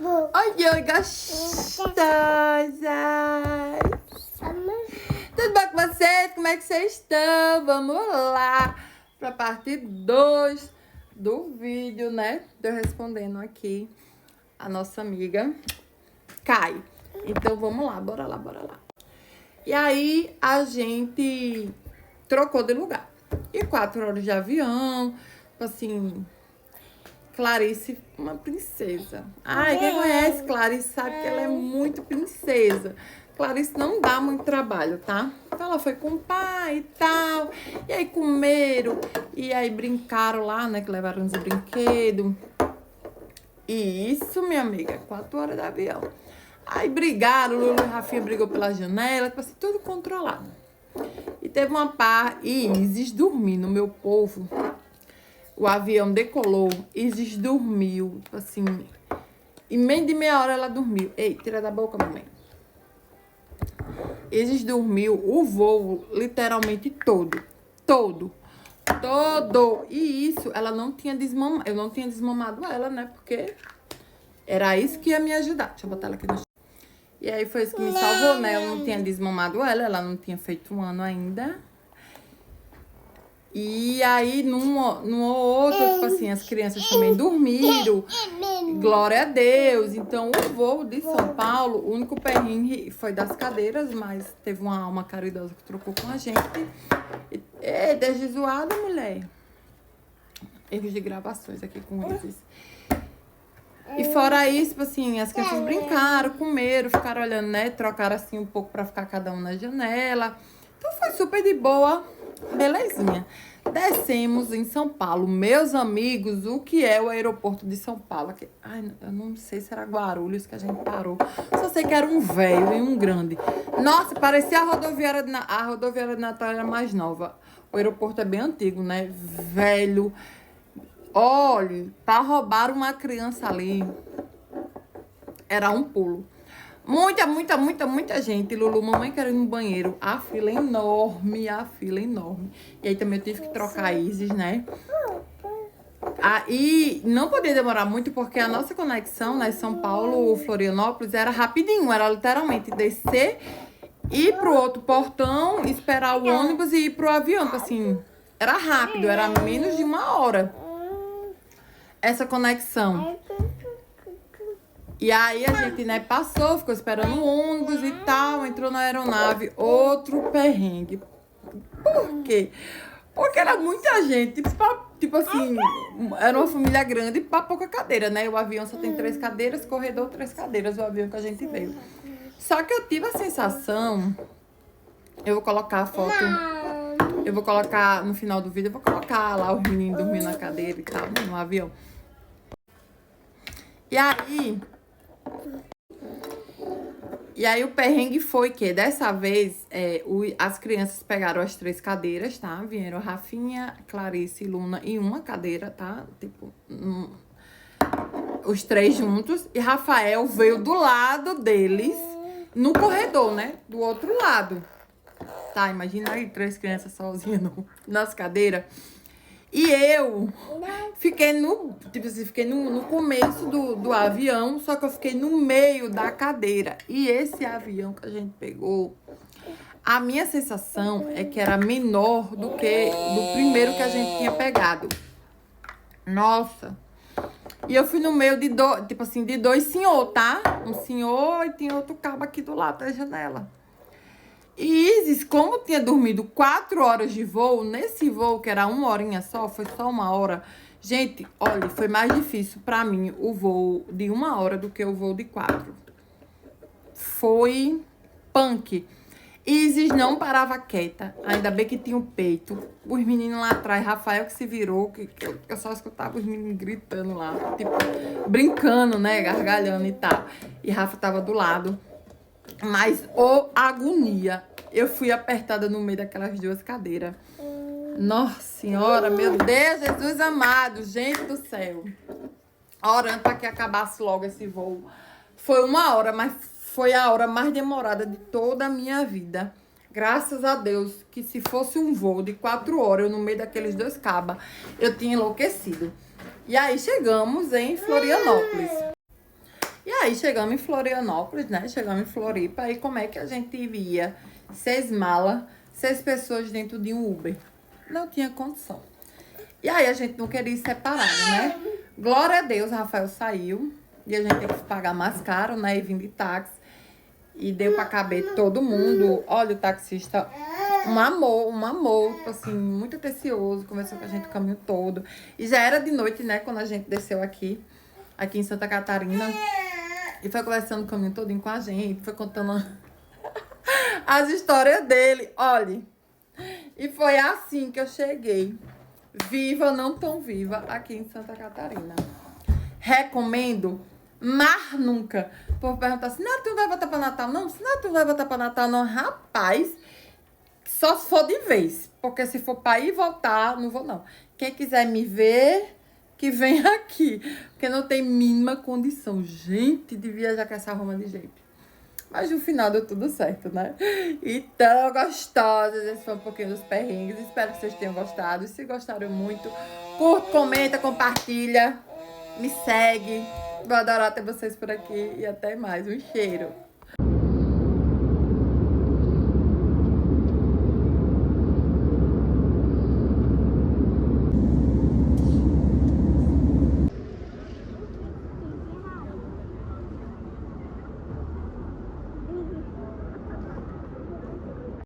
Oi, gostosas! Tudo bom com vocês? Como é que vocês estão? Vamos lá para a parte 2 do vídeo, né? De eu respondendo aqui a nossa amiga Kai. Então, vamos lá, bora lá, bora lá. E aí, a gente trocou de lugar. E 4 horas de avião, assim... Clarice, uma princesa. Ai, quem conhece Clarice sabe que ela é muito princesa. Clarice não dá muito trabalho, tá? Então ela foi com o pai e tal. E aí comeram. E aí brincaram lá, né? Que levaram uns brinquedos. E isso, minha amiga, 4 horas de avião. Aí brigaram, Lulu e Rafinha brigou pela janela, tipo assim, tudo controlado. E teve uma par, e Isis dormindo, meu povo. O avião decolou, Isis dormiu, assim, em menos de meia hora ela dormiu. Ei, tira da boca, mamãe. Isis dormiu o voo literalmente todo. E isso, ela não tinha desmamado, eu não tinha desmamado ela, né, porque era isso que ia me ajudar. Deixa eu botar ela aqui no chão. E aí foi isso que me salvou, né, eu não tinha desmamado ela não tinha feito 1 ano ainda. E aí, num outro, tipo assim, as crianças também dormiram. Glória a Deus. Então, o voo de São Paulo, o único perrengue foi das cadeiras, mas teve uma alma caridosa que trocou com a gente. Ei, desde zoada, mulher. Erros de gravações aqui com eles. E fora isso, tipo assim, as crianças brincaram, comeram, ficaram olhando, né? Trocaram assim um pouco pra ficar cada um na janela. Então, foi super de boa. Belezinha. Descemos em São Paulo. Meus amigos, o que é o aeroporto de São Paulo? Ai, eu não sei se era Guarulhos que a gente parou. Só sei que era um velho e um grande. Nossa, parecia a rodoviária de Natal era mais nova. O aeroporto é bem antigo, né? Velho. Olha, para roubar uma criança ali era um pulo. Muita gente. Lulu, mamãe quer ir no banheiro. A fila é enorme. E aí também eu tive que trocar a Isis, né? E não podia demorar muito, porque a nossa conexão, né? São Paulo, Florianópolis, era rapidinho. Era literalmente descer, ir pro outro portão, esperar o ônibus e ir pro avião. Tipo assim, era rápido, era menos de 1 hora. Essa conexão. E aí a gente, né, passou, ficou esperando o ônibus e tal, entrou na aeronave, outro perrengue. Por quê? Porque era muita gente, tipo assim, era uma família grande pra pouca cadeira, né? O avião só tem 3 cadeiras, corredor 3 cadeiras, o avião que a gente veio. Só que eu tive a sensação, eu vou colocar a foto, eu vou colocar no final do vídeo, eu vou colocar lá os meninos dormindo na cadeira e tal, no avião. E aí o perrengue foi que dessa vez as crianças pegaram as 3 cadeiras, tá? Vieram Rafinha, Clarice e Luna em uma cadeira, tá? Tipo, os 3 juntos. E Rafael veio do lado deles, no corredor, né? Do outro lado. Tá, imagina aí 3 crianças sozinhas nas cadeiras. E eu fiquei no começo do avião, só que eu fiquei no meio da cadeira. E esse avião que a gente pegou, a minha sensação é que era menor do que do primeiro que a gente tinha pegado. Nossa! E eu fui no meio de de 2 senhor, tá? Um senhor e tinha outro cabo aqui do lado da janela. E Isis, como tinha dormido 4 horas de voo, nesse voo, que era 1 horinha só, foi só 1 hora. Gente, olha, foi mais difícil pra mim o voo de 1 hora do que o voo de 4. Foi punk. Isis não parava quieta, ainda bem que tinha o peito. Os meninos lá atrás, Rafael que se virou, que eu só escutava os meninos gritando lá, tipo, brincando, né, gargalhando e tal. E Rafa tava do lado. Mas, agonia. Eu fui apertada no meio daquelas 2 cadeiras. Nossa Senhora, meu Deus, Jesus amado, gente do céu. Orando para que acabasse logo esse voo. Foi 1 hora, mas foi a hora mais demorada de toda a minha vida. Graças a Deus, que se fosse um voo de 4 horas, eu no meio daqueles 2 cabas, eu tinha enlouquecido. E aí chegamos em Florianópolis. E aí chegamos em Florianópolis, né? Chegamos em Floripa. Aí como é que a gente ia? 6 malas, 6 pessoas dentro de um Uber. Não tinha condição. E aí a gente não queria ir separado, né? Glória a Deus, Rafael saiu. E a gente teve que pagar mais caro, né? E vim de táxi. E deu pra caber todo mundo. Olha, o taxista, um amor, tipo assim, muito atencioso. Conversou com a gente o caminho todo. E já era de noite, né? Quando a gente desceu aqui em Santa Catarina. E foi conversando o caminho todo com a gente. Foi contando as histórias dele. Olha, e foi assim que eu cheguei. Viva, não tão viva, aqui em Santa Catarina. Recomendo, mas nunca. O povo pergunta assim, não, tu não vai voltar pra Natal, não? Não, tu não vai voltar pra Natal, não. Rapaz, só se for de vez. Porque se for pra ir e voltar, não vou, não. Quem quiser me ver, que vem aqui. Porque não tem mínima condição, gente, de viajar com essa arruma de jeito. Mas no final deu tudo certo, né? Então, gostosas, esse foi um pouquinho dos perrengues. Espero que vocês tenham gostado. E se gostaram muito, curta, comenta, compartilha. Me segue. Vou adorar ter vocês por aqui. E até mais. Um cheiro.